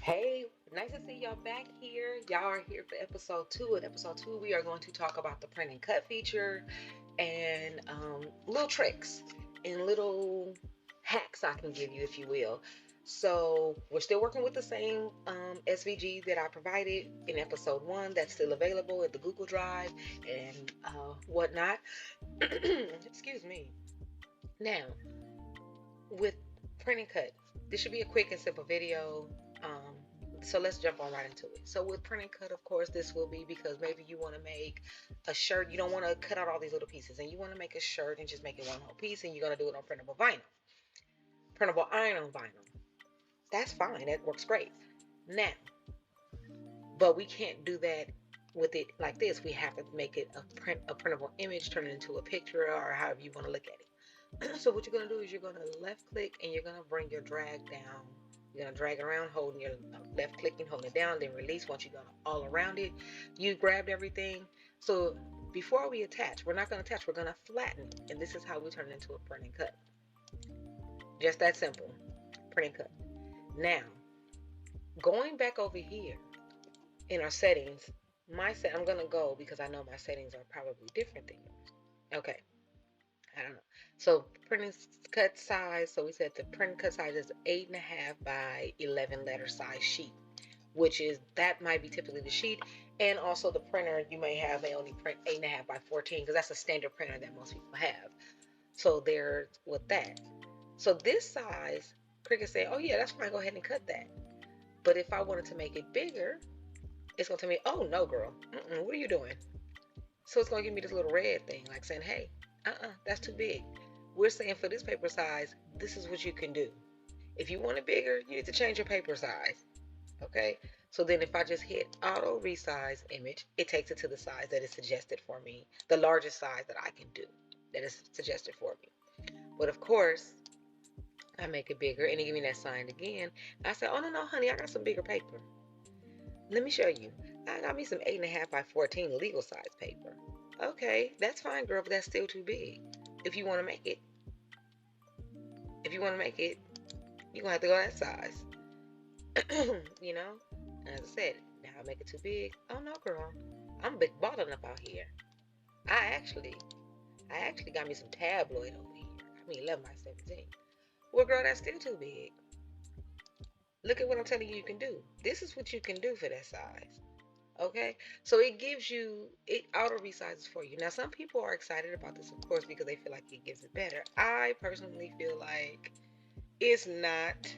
Hey, nice to see y'all back here. Y'all are here for episode two. In episode two, we are going to talk about the print and cut feature and little tricks and little hacks I can give you, if you will. So, we're still working with the same SVG that I provided in episode one. That's still available at the Google Drive and whatnot. Excuse me. Now, with print and cut, this should be a quick and simple video. So let's jump on right into it. So with print and cut, of course, this will be because maybe you want to make a shirt. You don't want to cut out all these little pieces, and you want to make a shirt and just make it one whole piece, and you're going to do it on printable vinyl, printable iron-on vinyl. That's fine. That works great. Now, but we can't do that with it like this. We have to make it a printable image, turn it into a picture, or however you want to look at it. So what you're going to do is you're going to left click and you're going to bring your drag down. You're going to drag it around, holding your left clicking, holding it down, then release. Once you've gone all around it, you grabbed everything. So before we attach, we're not going to attach, we're going to flatten it. And this is how we turn it into a print and cut. Just that simple. Print and cut. Now, going back over here in our settings, I'm going to go because I know my settings are probably different than yours. Okay. I don't know. So print and cut size. So we said the print and cut size is 8.5 by 11 letter size sheet, which is, that might be typically the sheet. And also the printer you may have may only print 8.5 by 14 because that's a standard printer that most people have. So there's with that. So this size, Cricut said, oh yeah, that's fine. Go ahead and cut that. But if I wanted to make it bigger, it's going to tell me, oh no, girl, what are you doing? So it's going to give me this little red thing like saying, hey, that's too big. We're saying for this paper size, this is what you can do. If you want it bigger, you need to change your paper size. Okay? So then if I just hit auto resize image, it takes it to the size that is suggested for me, the largest size that I can do, that is suggested for me. But of course, I make it bigger and it give me that sign again. I say, oh no, honey, I got some bigger paper. Let me show you. I got me some 8.5 by 14 legal size paper. Okay, that's fine, girl, but that's still too big. If you want to make it, you're going to have to go that size. You know? As I said, now I make it too big. Oh, no, girl. I'm big balling up out here. I actually got me some tabloid over here. I mean, 11 by 17. Well, girl, that's still too big. Look at what I'm telling you you can do. This is what you can do for that size. Okay, so it auto resizes for you. Now, some people are excited about this, of course, because they feel like it gives it better. I personally feel like it's not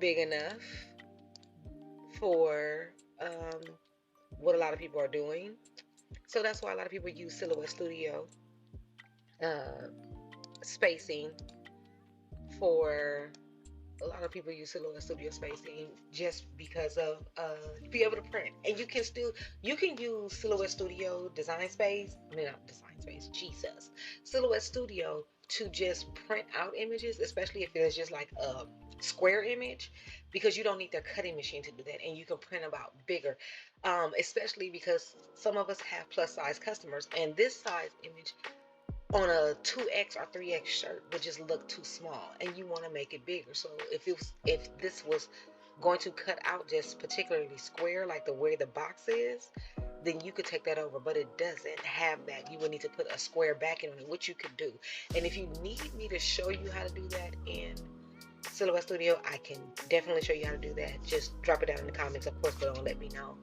big enough for what a lot of people are doing. So that's why a lot of people use Silhouette Studio spacing for. A lot of people use Silhouette Studio spacing just because of be able to print. And you can use Silhouette Studio Silhouette Studio to just print out images, especially if it's just like a square image, because you don't need their cutting machine to do that, and you can print them out bigger, especially because some of us have plus size customers, and this size image on a 2X or 3X shirt would just look too small, and you want to make it bigger. So if this was going to cut out just particularly square, like the way the box is, then you could take that over, but it doesn't have that. You would need to put a square backing on it, which you could do. And if you need me to show you how to do that in Silhouette Studio, I can definitely show you how to do that. Just drop it down in the comments, of course, but don't let me know.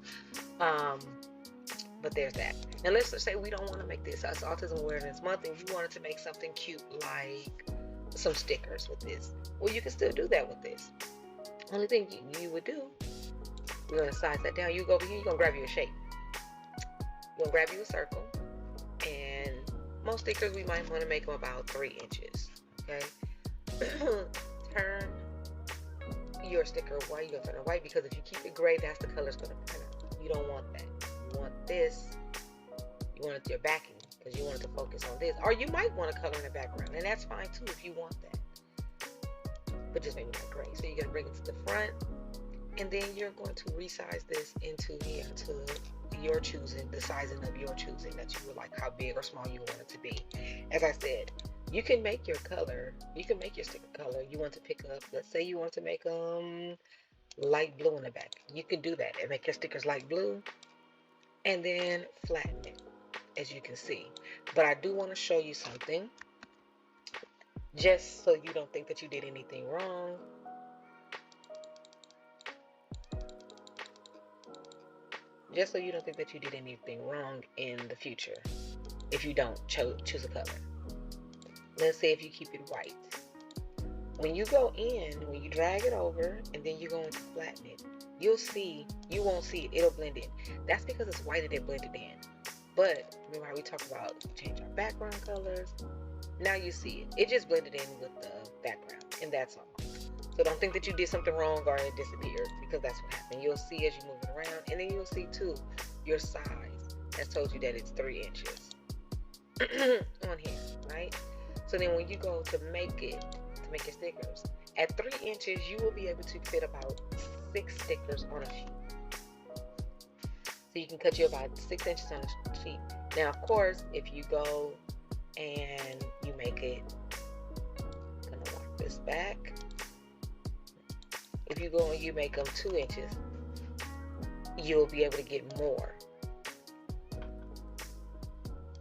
But there's that. Now let's just say we don't want to make this as Autism Awareness Month and you wanted to make something cute like some stickers with this. Well, you can still do that with this. Only thing you would do, we're going to size that down. You go over here, you're going to grab you a shape. You're going to grab you a circle. And most stickers, we might want to make them about 3 inches. Okay? Turn your sticker white. You're going to turn it white because if you keep it gray, that's the color it's going to print out. You don't want that. You want this, you want it your backing because you want it to focus on this, or you might want to color in the background, and that's fine too if you want that, but just maybe not gray. So you're going to bring it to the front, and then you're going to resize this into here to your choosing, the sizing of your choosing that you would like, how big or small you want it to be. As I said, you can make your color, you can make your sticker color you want to pick up. Let's say you want to make light blue in the back. You can do that and make your stickers light blue and then flatten it, as you can see. But I do want to show you something, just so you don't think that you did anything wrong. Just so you don't think that you did anything wrong in the future if you don't choose a color. Let's say if you keep it white. When you go in, when you drag it over and then you go into flatten it, you'll see, you won't see it, it'll blend in. That's because it's white and it blended in. But remember how we talked about change our background colors? Now you see it. It just blended in with the background, and that's all. So don't think that you did something wrong or it disappeared, because that's what happened. You'll see as you move it around, and then you'll see too your size has told you that it's 3 inches on here, right? So then when you go to make it, to make your stickers, at 3 inches you will be able to fit about 6 stickers on a sheet. So you can cut you about 6 inches on a sheet. Now of course, if you go and you make it, I'm gonna lock this back. If you go and you make them 2 inches, you'll be able to get more.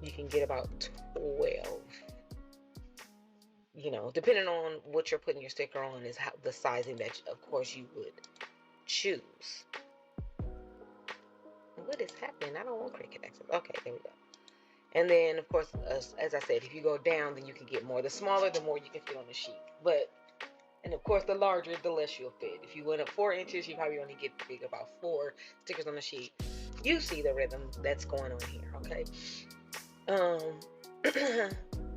You can get about 12. You know, depending on what you're putting your sticker on is how the sizing that, of course, you would choose. What is happening? I don't want Cricut access. Okay, there we go. And then, of course, as I said, if you go down, then you can get more. The smaller, the more you can fit on the sheet. But, and of course, the larger, the less you'll fit. If you went up 4 inches, you probably only get about 4 stickers on the sheet. You see the rhythm that's going on here, okay?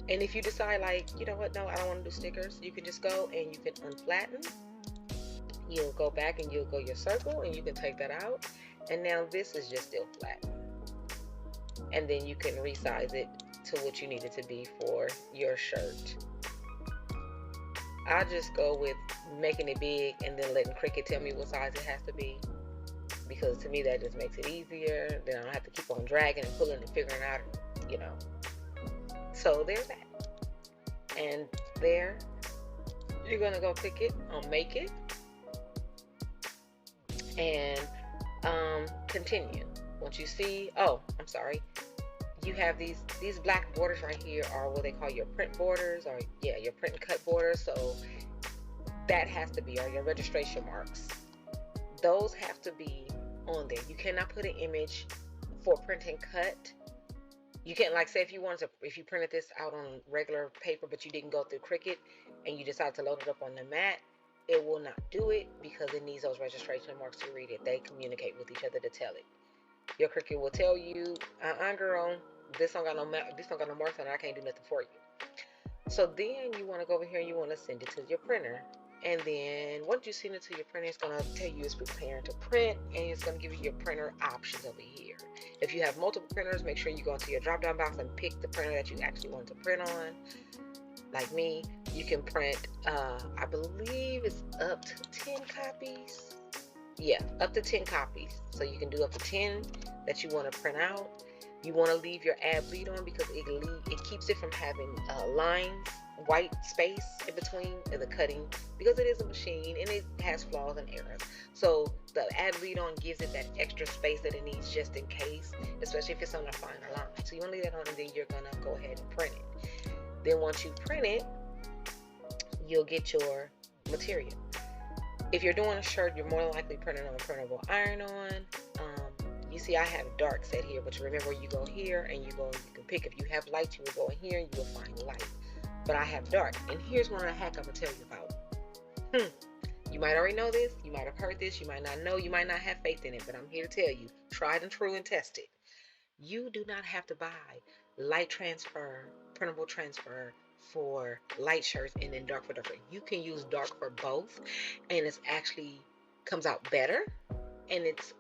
And if you decide, like, you know what, no, I don't want to do stickers, you can just go and you can unflatten. You'll go back and you'll go your circle and you can take that out. And now this is just still flat. And then you can resize it to what you need it to be for your shirt. I just go with making it big and then letting Cricut tell me what size it has to be. Because to me that just makes it easier. Then I don't have to keep on dragging and pulling and figuring out, you know. So there's that. And there, you're gonna go click it on make it and continue. Once you see, oh, I'm sorry, you have these black borders right here are what they call your print borders, or yeah, your print and cut borders. So that has to be, or your registration marks. Those have to be on there. You cannot put an image for print and cut. You can't, like, say if you printed this out on regular paper, but you didn't go through Cricut and you decide to load it up on the mat, it will not do it because it needs those registration marks to read it. They communicate with each other to tell it. Your Cricut will tell you, girl, this don't got no marks on it. I can't do nothing for you. So then you want to go over here and you want to send it to your printer. And then once you send it to your printer, it's going to tell you it's preparing to print, and it's going to give you your printer options over here. If you have multiple printers, make sure you go into your drop down box and pick the printer that you actually want to print on. Like me, you can print, I believe it's up to 10 copies. Yeah, up to 10 copies. So you can do up to 10 that you want to print out. You want to leave your ad bleed on because it keeps it from having lines, white space in between the cutting, because it is a machine and it has flaws and errors. So the ad bleed on gives it that extra space that it needs just in case, especially if it's on a finer line. So you want to leave that on, and then you're going to go ahead and print it. Then once you print it, you'll get your material. If you're doing a shirt, you're more than likely printing on a printable iron-on. You see I have dark set here, but remember, you go here and you can pick. If you have light, you will go in here and you will find light. But I have dark, and here's one of the hack I'm gonna tell you about. You might already know this, you might have heard this, you might not know, you might not have faith in it, but I'm here to tell you, tried and true and tested. You do not have to buy light transfer, printable transfer for light shirts and then dark for dark. You can use dark for both, and it's actually comes out better. And it's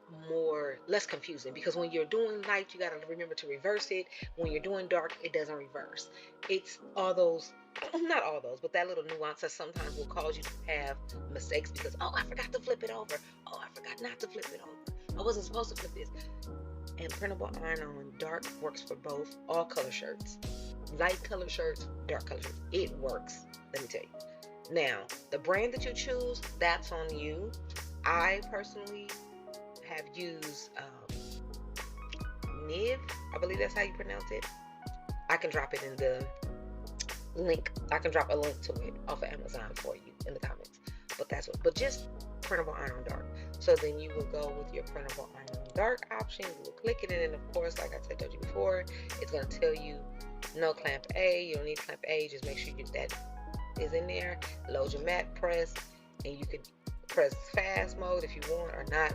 less confusing, because when you're doing light, you got to remember to reverse it. When you're doing dark, it doesn't reverse. It's all those, not all those, but that little nuance that sometimes will cause you to have mistakes because, oh, I forgot to flip it over. Oh, I forgot not to flip it over. I wasn't supposed to flip this. And printable iron-on dark works for both, all color shirts. Light color shirts, dark color shirts. It works, let me tell you. Now, the brand that you choose, that's on you. I personally have used Niv, I believe that's how you pronounce it. I can drop it in the link. I can drop a link to it off of Amazon for you in the comments. But just printable iron dark. So then you will go with your printable iron dark option. You will click it, and then of course, like I told you before, it's going to tell you no clamp A. You don't need clamp A. Just make sure that is in there. Load your matte press, and you can press fast mode if you want or not.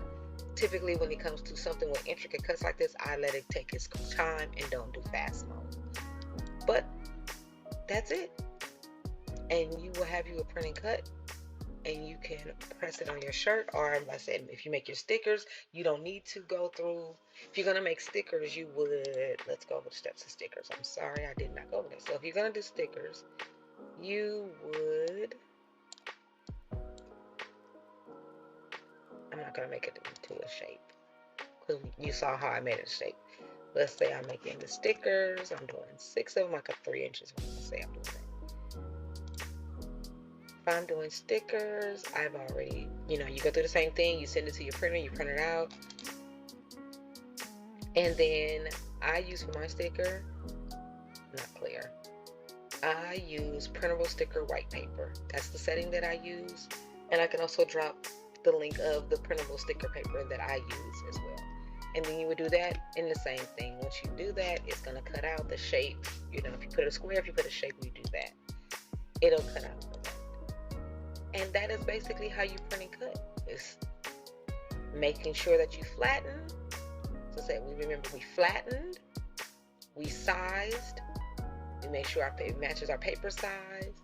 Typically, when it comes to something with intricate cuts like this, I let it take its time and don't do fast mode. But that's it. And you will have you a print and cut, and you can press it on your shirt. Or like I said, if you make your stickers, you don't need to go through. If you're going to make stickers, you would, let's go over the steps of stickers. I'm sorry, I did not go over this. So if you're going to do stickers, you would, I'm not going to make it into a shape, because you saw how I made it a shape. Let's say I'm making the stickers. I'm doing 6 of them, like a 3 inches. Let's say I'm doing that. If I'm doing stickers, I've already, you go through the same thing. You send it to your printer, you print it out. And then I use for my sticker, not clear, I use printable sticker white paper. That's the setting that I use. And I can also drop the link of the printable sticker paper that I use as well. And then you would do that in the same thing. Once you do that, it's going to cut out the shape. If you put a square, if you put a shape, you do that. It'll cut out for that. And that is basically how you print and cut. It's making sure that you flatten. So say we flattened, we sized, we make sure it matches our paper size,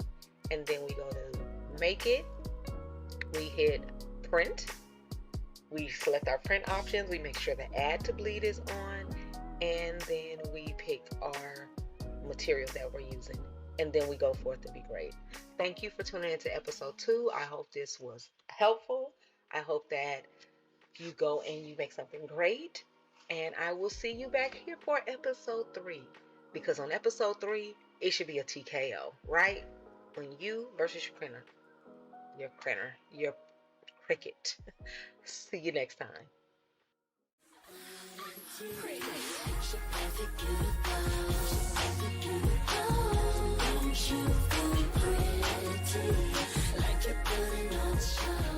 and then we go to make it. We hit print. We select our print options. We make sure the add to bleed is on, and then we pick our material that we're using, and then we go for it to be great. Thank you for tuning into episode 2. I hope this was helpful. I hope that you go and you make something great, and I will see you back here for episode 3, because on episode 3 it should be a TKO, right? When you versus your Cricut. See you next time. Like you're putting on a show.